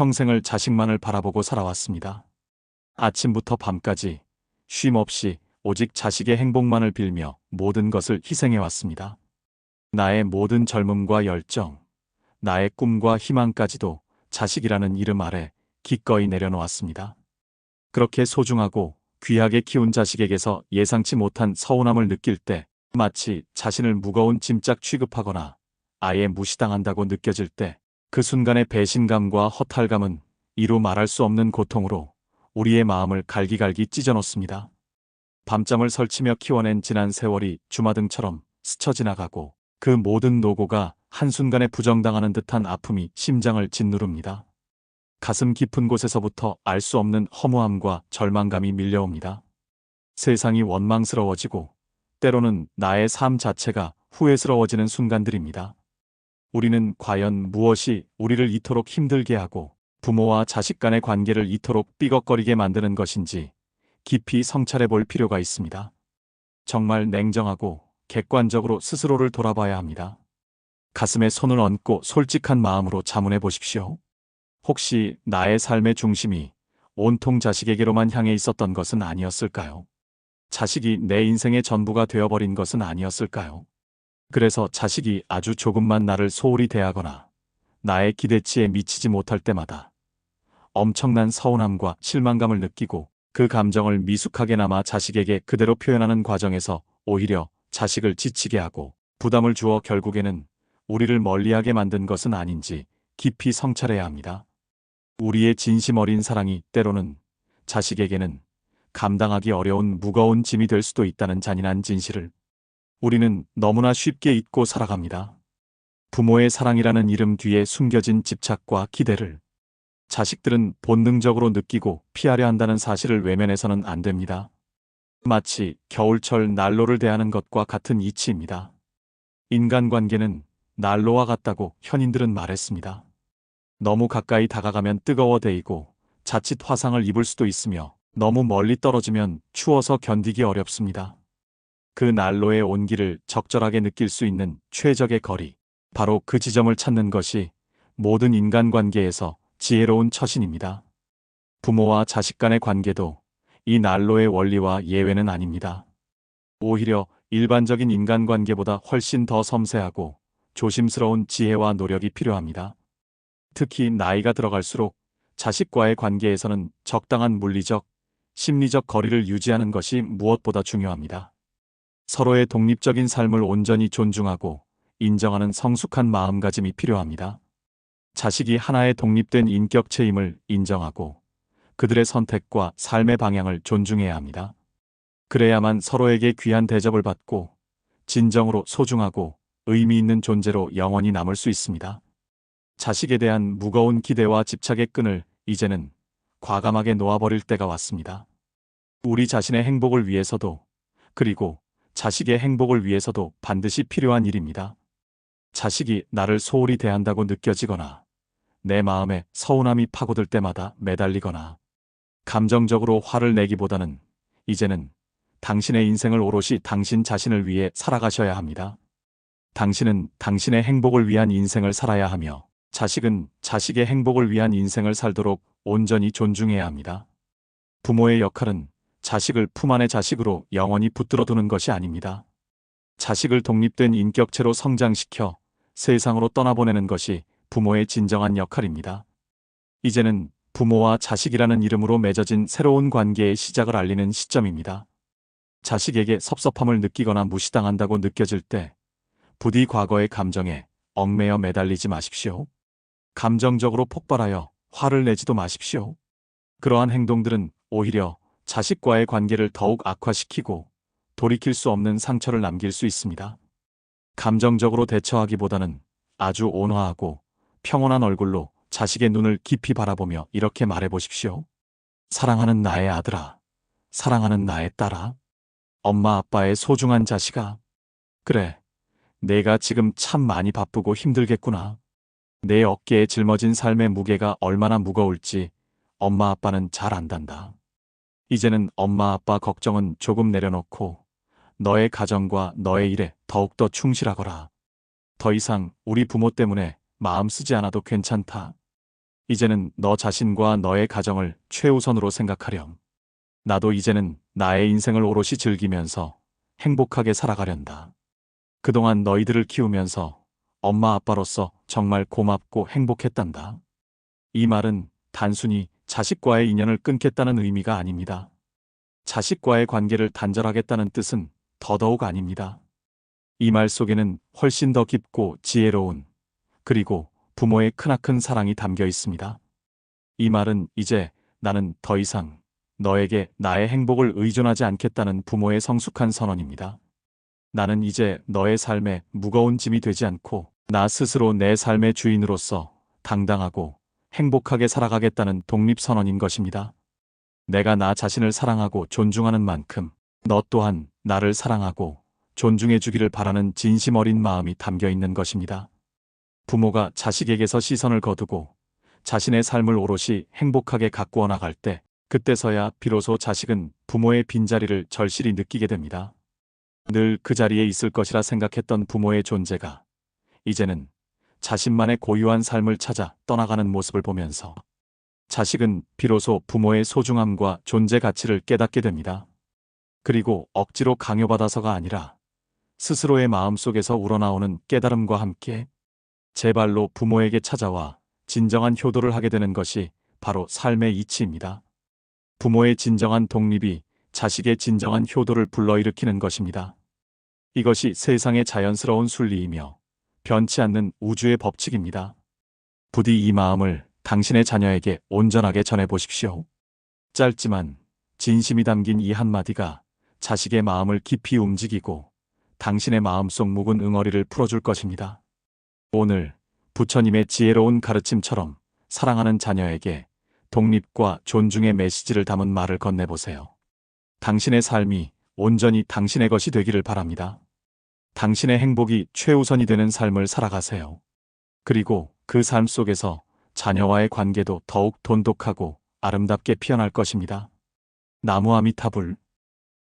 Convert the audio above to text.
평생을 자식만을 바라보고 살아왔습니다. 아침부터 밤까지 쉼 없이 오직 자식의 행복만을 빌며 모든 것을 희생해왔습니다. 나의 모든 젊음과 열정, 나의 꿈과 희망까지도 자식이라는 이름 아래 기꺼이 내려놓았습니다. 그렇게 소중하고 귀하게 키운 자식에게서 예상치 못한 서운함을 느낄 때, 마치 자신을 무거운 짐짝 취급하거나 아예 무시당한다고 느껴질 때, 그 순간의 배신감과 허탈감은 이루 말할 수 없는 고통으로 우리의 마음을 갈기갈기 찢어놓습니다. 밤잠을 설치며 키워낸 지난 세월이 주마등처럼 스쳐 지나가고 그 모든 노고가 한순간에 부정당하는 듯한 아픔이 심장을 짓누릅니다. 가슴 깊은 곳에서부터 알 수 없는 허무함과 절망감이 밀려옵니다. 세상이 원망스러워지고 때로는 나의 삶 자체가 후회스러워지는 순간들입니다. 우리는 과연 무엇이 우리를 이토록 힘들게 하고 부모와 자식 간의 관계를 이토록 삐걱거리게 만드는 것인지 깊이 성찰해 볼 필요가 있습니다. 정말 냉정하고 객관적으로 스스로를 돌아봐야 합니다. 가슴에 손을 얹고 솔직한 마음으로 자문해 보십시오. 혹시 나의 삶의 중심이 온통 자식에게로만 향해 있었던 것은 아니었을까요? 자식이 내 인생의 전부가 되어버린 것은 아니었을까요? 그래서 자식이 아주 조금만 나를 소홀히 대하거나 나의 기대치에 미치지 못할 때마다 엄청난 서운함과 실망감을 느끼고 그 감정을 미숙하게나마 자식에게 그대로 표현하는 과정에서 오히려 자식을 지치게 하고 부담을 주어 결국에는 우리를 멀리하게 만든 것은 아닌지 깊이 성찰해야 합니다. 우리의 진심 어린 사랑이 때로는 자식에게는 감당하기 어려운 무거운 짐이 될 수도 있다는 잔인한 진실을 우리는 너무나 쉽게 잊고 살아갑니다. 부모의 사랑이라는 이름 뒤에 숨겨진 집착과 기대를 자식들은 본능적으로 느끼고 피하려 한다는 사실을 외면해서는 안 됩니다. 마치 겨울철 난로를 대하는 것과 같은 이치입니다. 인간관계는 난로와 같다고 현인들은 말했습니다. 너무 가까이 다가가면 뜨거워 데이고 자칫 화상을 입을 수도 있으며 너무 멀리 떨어지면 추워서 견디기 어렵습니다. 그 난로의 온기를 적절하게 느낄 수 있는 최적의 거리, 바로 그 지점을 찾는 것이 모든 인간관계에서 지혜로운 처신입니다. 부모와 자식 간의 관계도 이 난로의 원리와 예외는 아닙니다. 오히려 일반적인 인간관계보다 훨씬 더 섬세하고 조심스러운 지혜와 노력이 필요합니다. 특히 나이가 들어갈수록 자식과의 관계에서는 적당한 물리적, 심리적 거리를 유지하는 것이 무엇보다 중요합니다. 서로의 독립적인 삶을 온전히 존중하고 인정하는 성숙한 마음가짐이 필요합니다. 자식이 하나의 독립된 인격체임을 인정하고 그들의 선택과 삶의 방향을 존중해야 합니다. 그래야만 서로에게 귀한 대접을 받고 진정으로 소중하고 의미 있는 존재로 영원히 남을 수 있습니다. 자식에 대한 무거운 기대와 집착의 끈을 이제는 과감하게 놓아버릴 때가 왔습니다. 우리 자신의 행복을 위해서도, 그리고 자식의 행복을 위해서도 반드시 필요한 일입니다. 자식이 나를 소홀히 대한다고 느껴지거나 내 마음에 서운함이 파고들 때마다 매달리거나 감정적으로 화를 내기보다는 이제는 당신의 인생을 오롯이 당신 자신을 위해 살아가셔야 합니다. 당신은 당신의 행복을 위한 인생을 살아야 하며 자식은 자식의 행복을 위한 인생을 살도록 온전히 존중해야 합니다. 부모의 역할은 자식을 품 안의 자식으로 영원히 붙들어두는 것이 아닙니다. 자식을 독립된 인격체로 성장시켜 세상으로 떠나보내는 것이 부모의 진정한 역할입니다. 이제는 부모와 자식이라는 이름으로 맺어진 새로운 관계의 시작을 알리는 시점입니다. 자식에게 섭섭함을 느끼거나 무시당한다고 느껴질 때 부디 과거의 감정에 얽매여 매달리지 마십시오. 감정적으로 폭발하여 화를 내지도 마십시오. 그러한 행동들은 오히려 자식과의 관계를 더욱 악화시키고 돌이킬 수 없는 상처를 남길 수 있습니다. 감정적으로 대처하기보다는 아주 온화하고 평온한 얼굴로 자식의 눈을 깊이 바라보며 이렇게 말해보십시오. 사랑하는 나의 아들아, 사랑하는 나의 딸아, 엄마 아빠의 소중한 자식아. 그래, 내가 지금 참 많이 바쁘고 힘들겠구나. 내 어깨에 짊어진 삶의 무게가 얼마나 무거울지 엄마 아빠는 잘 안단다. 이제는 엄마 아빠 걱정은 조금 내려놓고 너의 가정과 너의 일에 더욱더 충실하거라. 더 이상 우리 부모 때문에 마음 쓰지 않아도 괜찮다. 이제는 너 자신과 너의 가정을 최우선으로 생각하렴. 나도 이제는 나의 인생을 오롯이 즐기면서 행복하게 살아가련다. 그동안 너희들을 키우면서 엄마 아빠로서 정말 고맙고 행복했단다. 이 말은 단순히 자식과의 인연을 끊겠다는 의미가 아닙니다. 자식과의 관계를 단절하겠다는 뜻은 더더욱 아닙니다. 이 말 속에는 훨씬 더 깊고 지혜로운, 그리고 부모의 크나큰 사랑이 담겨 있습니다. 이 말은 이제 나는 더 이상 너에게 나의 행복을 의존하지 않겠다는 부모의 성숙한 선언입니다. 나는 이제 너의 삶에 무거운 짐이 되지 않고 나 스스로 내 삶의 주인으로서 당당하고 행복하게 살아가겠다는 독립선언인 것입니다. 내가 나 자신을 사랑하고 존중하는 만큼 너 또한 나를 사랑하고 존중해 주기를 바라는 진심 어린 마음이 담겨 있는 것입니다. 부모가 자식에게서 시선을 거두고 자신의 삶을 오롯이 행복하게 가꾸어 나갈 때, 그때서야 비로소 자식은 부모의 빈자리를 절실히 느끼게 됩니다. 늘 그 자리에 있을 것이라 생각했던 부모의 존재가 이제는 자신만의 고유한 삶을 찾아 떠나가는 모습을 보면서 자식은 비로소 부모의 소중함과 존재 가치를 깨닫게 됩니다. 그리고 억지로 강요받아서가 아니라 스스로의 마음속에서 우러나오는 깨달음과 함께 제 발로 부모에게 찾아와 진정한 효도를 하게 되는 것이 바로 삶의 이치입니다. 부모의 진정한 독립이 자식의 진정한 효도를 불러일으키는 것입니다. 이것이 세상의 자연스러운 순리이며 변치 않는 우주의 법칙입니다. 부디 이 마음을 당신의 자녀에게 온전하게 전해보십시오. 짧지만 진심이 담긴 이 한마디가 자식의 마음을 깊이 움직이고 당신의 마음속 묵은 응어리를 풀어줄 것입니다. 오늘 부처님의 지혜로운 가르침처럼 사랑하는 자녀에게 독립과 존중의 메시지를 담은 말을 건네보세요. 당신의 삶이 온전히 당신의 것이 되기를 바랍니다. 당신의 행복이 최우선이 되는 삶을 살아가세요. 그리고 그 삶 속에서 자녀와의 관계도 더욱 돈독하고 아름답게 피어날 것입니다. 나무 아미타불.